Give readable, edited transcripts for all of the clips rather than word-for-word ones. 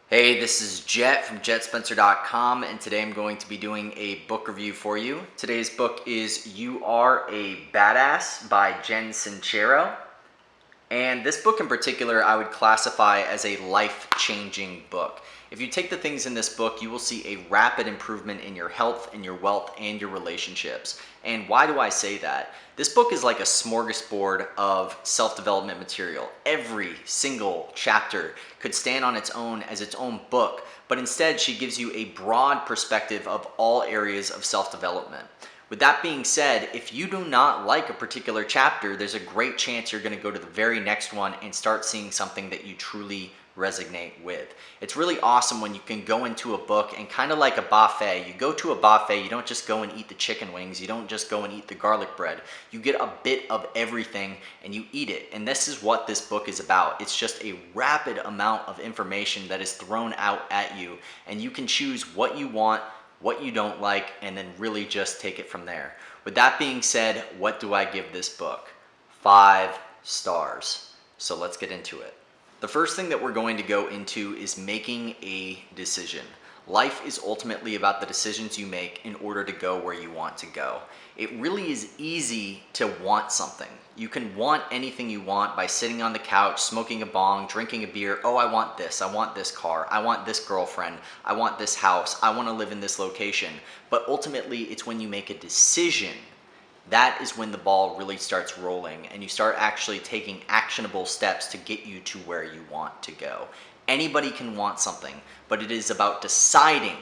Hey, this is Jet from JechtSpencer.com, and today I'm going to be doing a book review for you. Today's book is You Are a Badass by Sincero. And this book in particular, I would classify as a life-changing book. If you take the things in this book, you will see a rapid improvement in your health, in your wealth, and your relationships. And why do I say that? This book is like a smorgasbord of self-development material. Every single chapter could stand on its own as its own book, but instead she gives you a broad perspective of all areas of self-development. With that being said, if you do not like a particular chapter, there's a great chance you're going to go to the very next one and start seeing something that you truly resonate with. It's really awesome when you can go into a book and kind of like a buffet. You go to a buffet, you don't just go and eat the chicken wings, you don't just go and eat the garlic bread. You get a bit of everything and you eat it. And this is what this book is about. It's just a rapid amount of information that is thrown out at you, and you can choose what you want, what you don't like, and then really just take it from there. With that being said, what do I give this book? 5 stars. So let's get into it. The first thing that we're going to go into is making a decision. Life is ultimately about the decisions you make in order to go where you want to go. It really is easy to want something. You can want anything you want by sitting on the couch, smoking a bong, drinking a beer. Oh, I want this car, I want this girlfriend, I want this house, I want to live in this location. But ultimately, it's when you make a decision, that is when the ball really starts rolling and you start actually taking actionable steps to get you to where you want to go. Anybody can want something, but it is about deciding,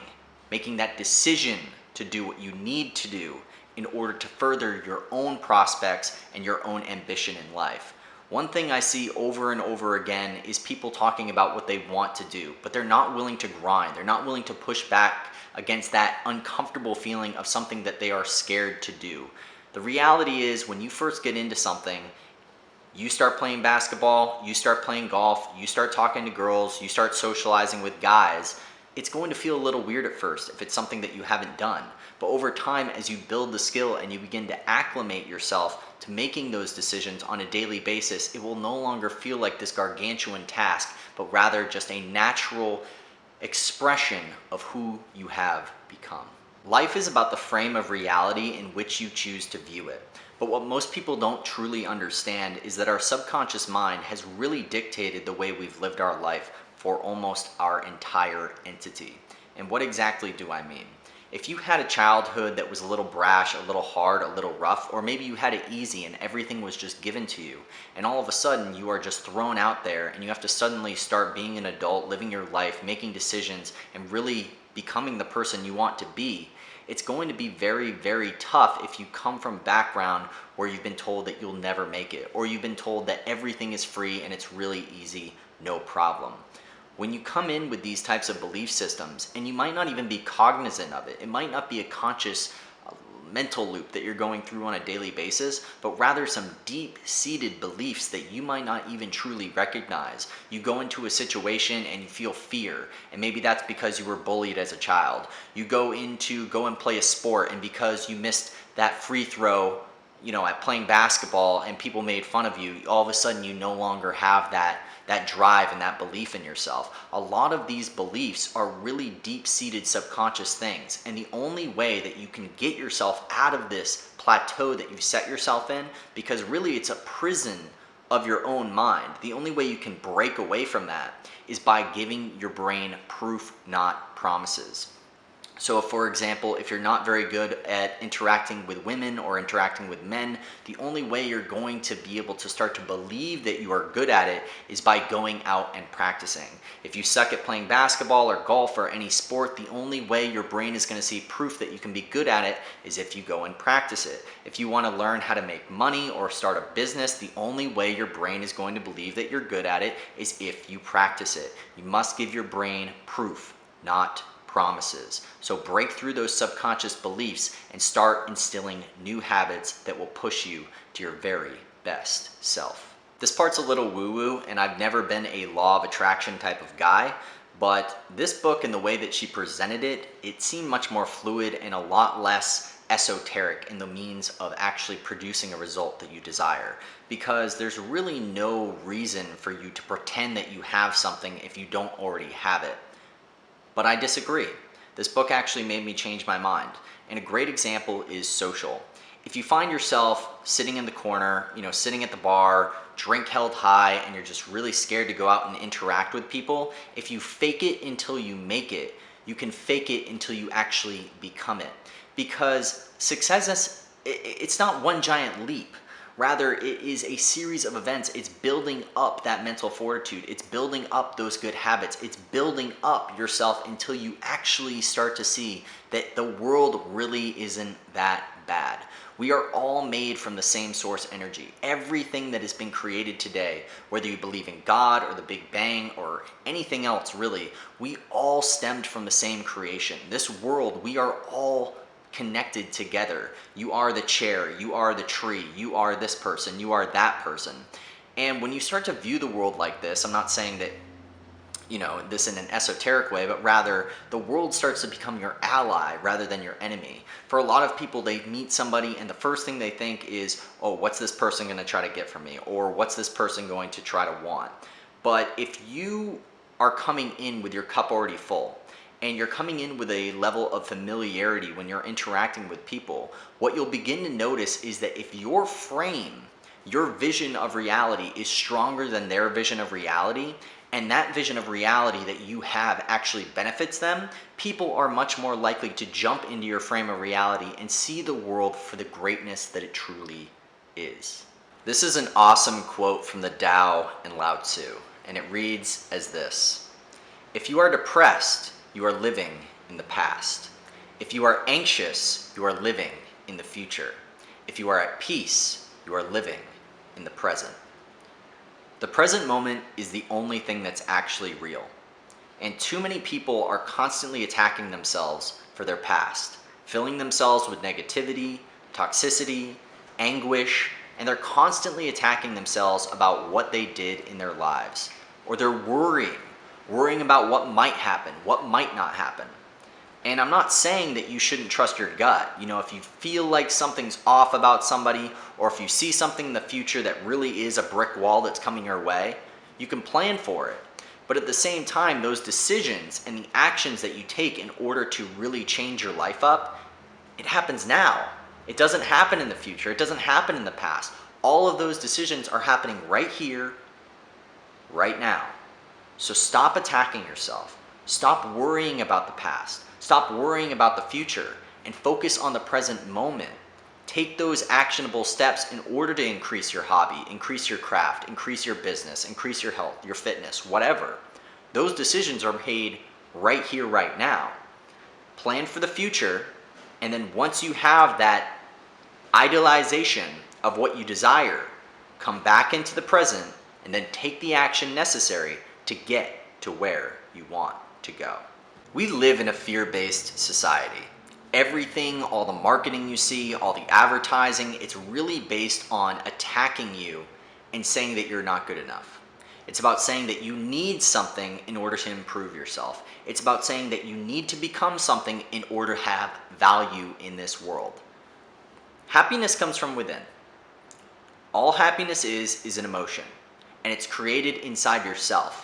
making that decision to do what you need to do in order to further your own prospects and your own ambition in life. One thing I see over and over again is people talking about what they want to do, but they're not willing to grind. They're not willing to push back against that uncomfortable feeling of something that they are scared to do. The reality is, when you first get into something, you start playing basketball, you start playing golf, you start talking to girls, you start socializing with guys, it's going to feel a little weird at first if it's something that you haven't done. But over time, as you build the skill and you begin to acclimate yourself to making those decisions on a daily basis, it will no longer feel like this gargantuan task, but rather just a natural expression of who you have become. Life is about the frame of reality in which you choose to view it. But what most people don't truly understand is that our subconscious mind has really dictated the way we've lived our life for almost our entire entity. And what exactly do I mean? If you had a childhood that was a little brash, a little hard, a little rough, or maybe you had it easy and everything was just given to you, and all of a sudden you are just thrown out there and you have to suddenly start being an adult, living your life, making decisions, and really becoming the person you want to be, it's going to be very, very tough if you come from a background where you've been told that you'll never make it, or you've been told that everything is free and it's really easy, no problem. When you come in with these types of belief systems, and you might not even be cognizant of it, it might not be a conscious mental loop that you're going through on a daily basis, but rather some deep-seated beliefs that you might not even truly recognize. You go into a situation and you feel fear, and maybe that's because you were bullied as a child. You go and play a sport, and because you missed that free throw, at playing basketball and people made fun of you, all of a sudden you no longer have that drive and that belief in yourself. A lot of these beliefs are really deep-seated subconscious things, and the only way that you can get yourself out of this plateau that you've set yourself in, because really it's a prison of your own mind, the only way you can break away from that is by giving your brain proof, not promises. So for example, if you're not very good at interacting with women or interacting with men, the only way you're going to be able to start to believe that you are good at it is by going out and practicing. If you suck at playing basketball or golf or any sport, the only way your brain is going to see proof that you can be good at it is if you go and practice it. If you want to learn how to make money or start a business, the only way your brain is going to believe that you're good at it is if you practice it. You must give your brain proof, not promises. So break through those subconscious beliefs and start instilling new habits that will push you to your very best self. This part's a little woo-woo, and I've never been a law of attraction type of guy, but this book and the way that she presented it, it seemed much more fluid and a lot less esoteric in the means of actually producing a result that you desire, because there's really no reason for you to pretend that you have something if you don't already have it. But I disagree. This book actually made me change my mind. And a great example is social. If you find yourself sitting in the corner, sitting at the bar, drink held high, and you're just really scared to go out and interact with people, if you fake it until you make it, you can fake it until you actually become it. Because success, it's not one giant leap. Rather, it is a series of events. It's building up that mental fortitude. It's building up those good habits. It's building up yourself until you actually start to see that the world really isn't that bad. We are all made from the same source energy. Everything that has been created today, whether you believe in God or the Big Bang or anything else really, we all stemmed from the same creation. This world, we are all connected together. You are the chair, you are the tree, you are this person, you are that person. And when you start to view the world like this, I'm not saying that, this in an esoteric way, but rather the world starts to become your ally rather than your enemy. For a lot of people, they meet somebody and the first thing they think is, oh, what's this person going to try to get from me? Or what's this person going to try to want? But if you are coming in with your cup already full, and you're coming in with a level of familiarity when you're interacting with people, what you'll begin to notice is that if your frame, your vision of reality is stronger than their vision of reality, and that vision of reality that you have actually benefits them, people are much more likely to jump into your frame of reality and see the world for the greatness that it truly is. This is an awesome quote from the Tao and Lao Tzu, and it reads as this: "If you are depressed, you are living in the past. If you are anxious, you are living in the future. If you are at peace, you are living in the present." The present moment is the only thing that's actually real. And too many people are constantly attacking themselves for their past, filling themselves with negativity, toxicity, anguish, and they're constantly attacking themselves about what they did in their lives. Or they're worrying about what might happen, what might not happen. And I'm not saying that you shouldn't trust your gut. If you feel like something's off about somebody, or if you see something in the future that really is a brick wall that's coming your way, you can plan for it. But at the same time, those decisions and the actions that you take in order to really change your life up, it happens now. It doesn't happen in the future. It doesn't happen in the past. All of those decisions are happening right here, right now. So stop attacking yourself. Stop worrying about the past. Stop worrying about the future and focus on the present moment. Take those actionable steps in order to increase your hobby, increase your craft, increase your business, increase your health, your fitness, whatever. Those decisions are made right here, right now. Plan for the future, and then once you have that idealization of what you desire, come back into the present and then take the action necessary to get to where you want to go. We live in a fear-based society. Everything, all the marketing you see, all the advertising, it's really based on attacking you and saying that you're not good enough. It's about saying that you need something in order to improve yourself. It's about saying that you need to become something in order to have value in this world. Happiness comes from within. All happiness is an emotion, and it's created inside yourself.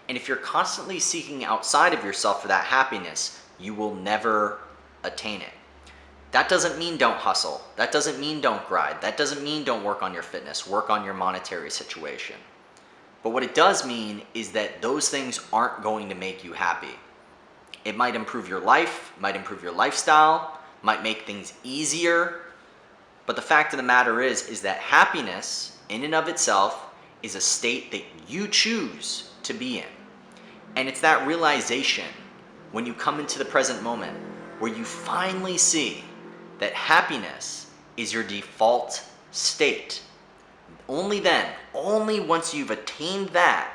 And if you're constantly seeking outside of yourself for that happiness, you will never attain it. That doesn't mean don't hustle. That doesn't mean don't grind. That doesn't mean don't work on your fitness, work on your monetary situation. But what it does mean is that those things aren't going to make you happy. It might improve your life, might improve your lifestyle, might make things easier. But the fact of the matter is that happiness in and of itself is a state that you choose to be in. And it's that realization when you come into the present moment where you finally see that happiness is your default state. Only then, only once you've attained that,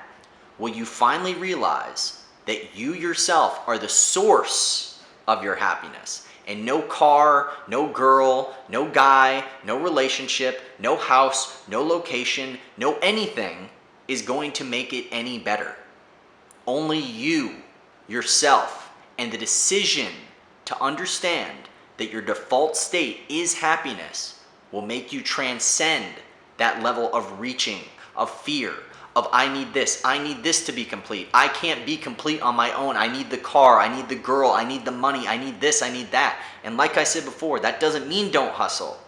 will you finally realize that you yourself are the source of your happiness. And no car, no girl, no guy, no relationship, no house, no location, no anything is going to make it any better. Only you, yourself, and the decision to understand that your default state is happiness will make you transcend that level of reaching, of fear, of I need this to be complete. I can't be complete on my own. I need the car, I need the girl, I need the money, I need this, I need that. And like I said before, that doesn't mean don't hustle.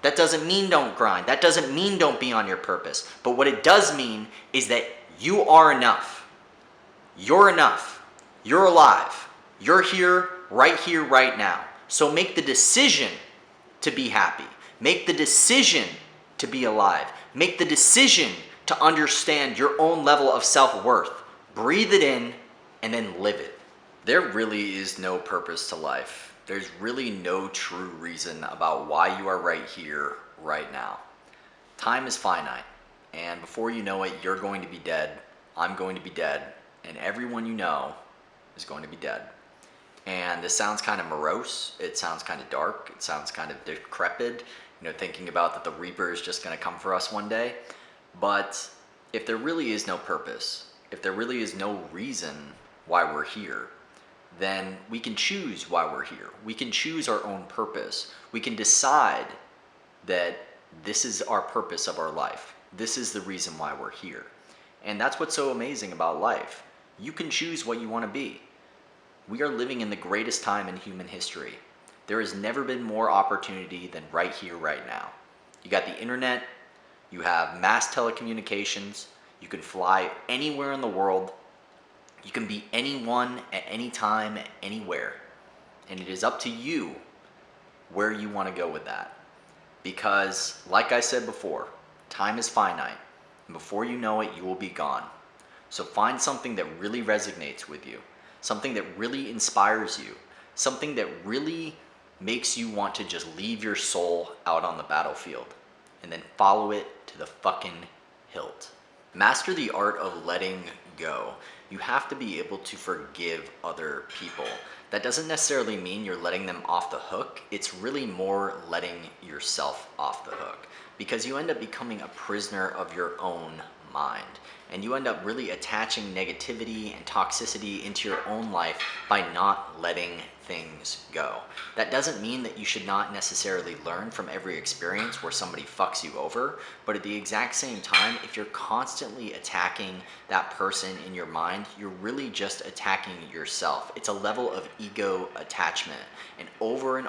That doesn't mean don't grind. That doesn't mean don't be on your purpose. But what it does mean is that you are enough. You're enough. You're alive. You're here, right now. So make the decision to be happy. Make the decision to be alive. Make the decision to understand your own level of self-worth. Breathe it in and then live it. There really is no purpose to life. There's really no true reason about why you are right here, right now. Time is finite, and before you know it, you're going to be dead, I'm going to be dead, and everyone you know is going to be dead. And this sounds kind of morose, it sounds kind of dark, it sounds kind of decrepit, thinking about that the Reaper is just going to come for us one day. But if there really is no purpose, if there really is no reason why we're here, then we can choose why we're here. We can choose our own purpose. We can decide that this is our purpose of our life. This is the reason why we're here. And that's what's so amazing about life. You can choose what you want to be. We are living in the greatest time in human history. There has never been more opportunity than right here, right now. You got the internet, you have mass telecommunications, you can fly anywhere in the world, you can be anyone at any time, anywhere. And it is up to you where you want to go with that. Because, like I said before, time is finite, and before you know it, you will be gone. So find something that really resonates with you, something that really inspires you, something that really makes you want to just leave your soul out on the battlefield, and then follow it to the fucking hilt. Master the art of letting go. You have to be able to forgive other people. That doesn't necessarily mean you're letting them off the hook. It's really more letting yourself off the hook, because you end up becoming a prisoner of your own mind, and you end up really attaching negativity and toxicity into your own life by not letting things go. That doesn't mean that you should not necessarily learn from every experience where somebody fucks you over, but at the exact same time, if you're constantly attacking that person in your mind, you're really just attacking yourself. It's a level of ego attachment. And over and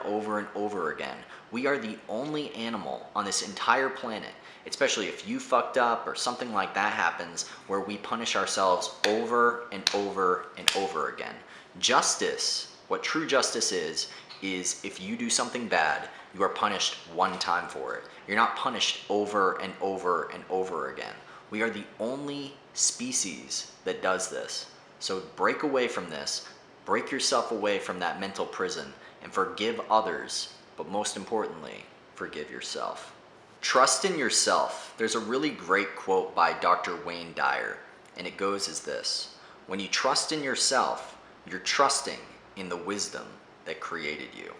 over again, we are the only animal on this entire planet, especially if you fucked up or something like that happens, where we punish ourselves over and over again. Justice, what true justice is if you do something bad, you are punished one time for it. You're not punished over and over again. We are the only species that does this. So break away from this, break yourself away from that mental prison, and forgive others, but most importantly, forgive yourself. Trust in yourself. There's a really great quote by Dr. Wayne Dyer, and it goes as this: when you trust in yourself, you're trusting in the wisdom that created you.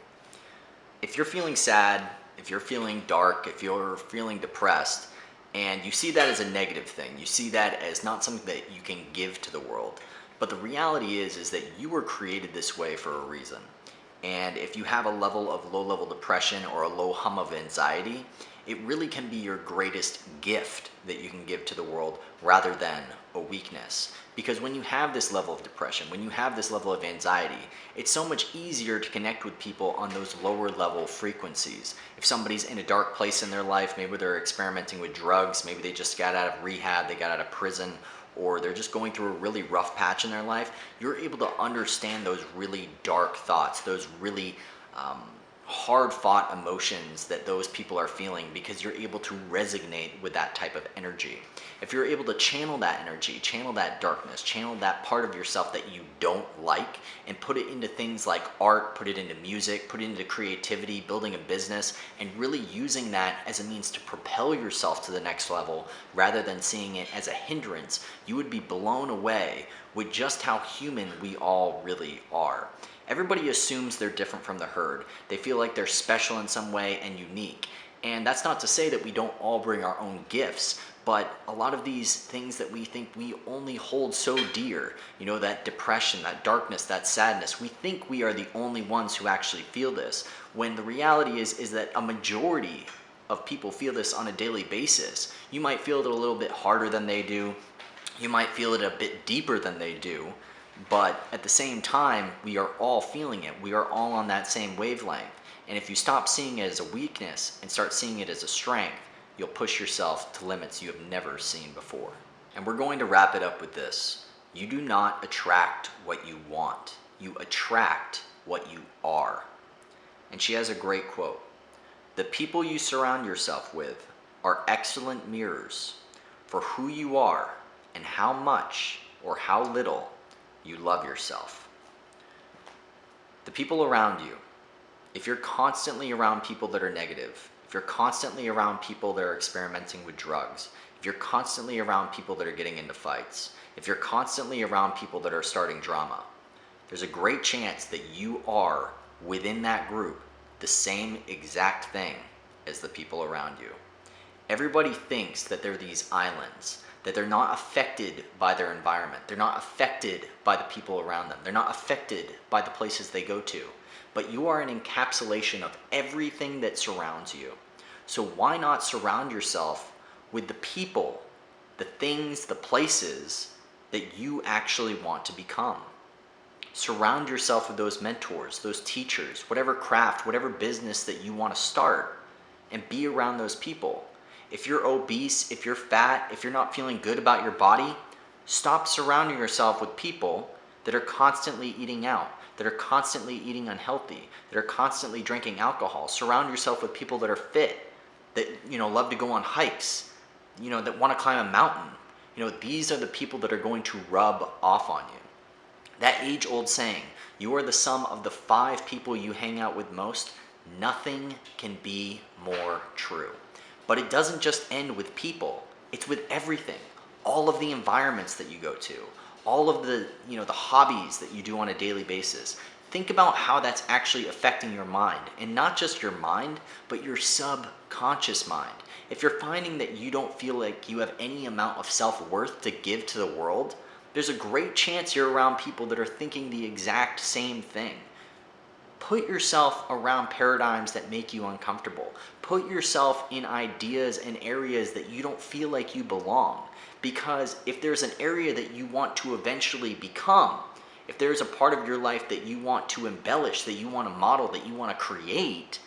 If you're feeling sad, if you're feeling dark, if you're feeling depressed, and you see that as a negative thing, you see that as not something that you can give to the world, but the reality is that you were created this way for a reason. And if you have a level of low-level depression or a low hum of anxiety, it really can be your greatest gift that you can give to the world rather than a weakness. Because when you have this level of depression, when you have this level of anxiety, it's so much easier to connect with people on those lower level frequencies. If somebody's in a dark place in their life, maybe they're experimenting with drugs, maybe they just got out of rehab, they got out of prison, or they're just going through a really rough patch in their life, you're able to understand those really dark thoughts, those really hard-fought emotions that those people are feeling, because you're able to resonate with that type of energy. If you're able to channel that energy, channel that darkness, channel that part of yourself that you don't like, and put it into things like art, put it into music, put it into creativity, building a business, and really using that as a means to propel yourself to the next level rather than seeing it as a hindrance, you would be blown away with just how human we all really are. Everybody assumes they're different from the herd. They feel like they're special in some way and unique. And that's not to say that we don't all bring our own gifts, but a lot of these things that we think we only hold so dear, that depression, that darkness, that sadness, we think we are the only ones who actually feel this, when the reality is that a majority of people feel this on a daily basis. You might feel it a little bit harder than they do. You might feel it a bit deeper than they do, but at the same time, we are all feeling it. We are all on that same wavelength. And if you stop seeing it as a weakness and start seeing it as a strength, you'll push yourself to limits you have never seen before. And we're going to wrap it up with this. You do not attract what you want. You attract what you are. And she has a great quote. The people you surround yourself with are excellent mirrors for who you are and how much or how little you love yourself. The people around you, if you're constantly around people that are negative, if you're constantly around people that are experimenting with drugs, if you're constantly around people that are getting into fights, if you're constantly around people that are starting drama, there's a great chance that you are, within that group, the same exact thing as the people around you. Everybody thinks that they're these islands, that they're not affected by their environment. They're not affected by the people around them. They're not affected by the places they go to. But you are an encapsulation of everything that surrounds you. So why not surround yourself with the people, the things, the places that you actually want to become? Surround yourself with those mentors, those teachers, whatever craft, whatever business that you want to start, and be around those people. If you're obese, if you're fat, if you're not feeling good about your body, stop surrounding yourself with people that are constantly eating out, that are constantly eating unhealthy, that are constantly drinking alcohol. Surround yourself with people that are fit, that love to go on hikes, that want to climb a mountain. These are the people that are going to rub off on you. That age-old saying, you are the sum of the 5 people you hang out with most, nothing can be more true. But it doesn't just end with people, it's with everything. All of the environments that you go to, all of the hobbies that you do on a daily basis. Think about how that's actually affecting your mind, and not just your mind, but your subconscious mind. If you're finding that you don't feel like you have any amount of self-worth to give to the world, there's a great chance you're around people that are thinking the exact same thing. Put yourself around paradigms that make you uncomfortable. Put yourself in ideas and areas that you don't feel like you belong. Because if there's an area that you want to eventually become, if there's a part of your life that you want to embellish, that you want to model, that you want to create,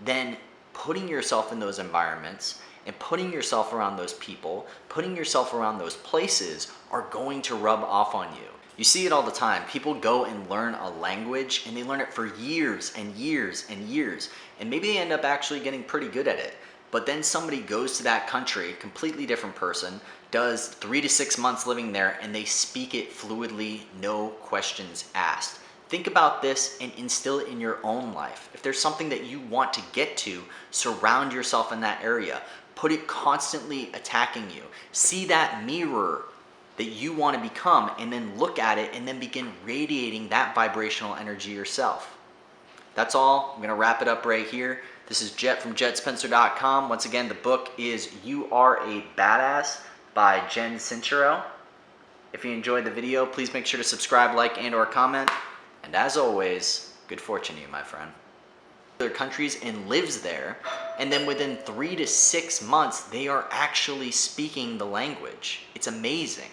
then putting yourself in those environments and putting yourself around those people, putting yourself around those places are going to rub off on you. You see it all the time. People go and learn a language and they learn it for years and years and years. And maybe they end up actually getting pretty good at it. But then somebody goes to that country, completely different person, does 3 to 6 months living there, and they speak it fluidly, no questions asked. Think about this and instill it in your own life. If there's something that you want to get to, surround yourself in that area. Put it constantly attacking you. See that mirror that you want to become, and then look at it and then begin radiating that vibrational energy yourself. That's all. I'm going to wrap it up right here. This is Jecht from JechtSpencer.com. Once again, the book is You Are a Badass by Sincero. If you enjoyed the video, please make sure to subscribe, like, and or comment. And as always, good fortune to you, my friend. Other countries and lives there, and then within 3 to 6 months, they are actually speaking the language. It's amazing.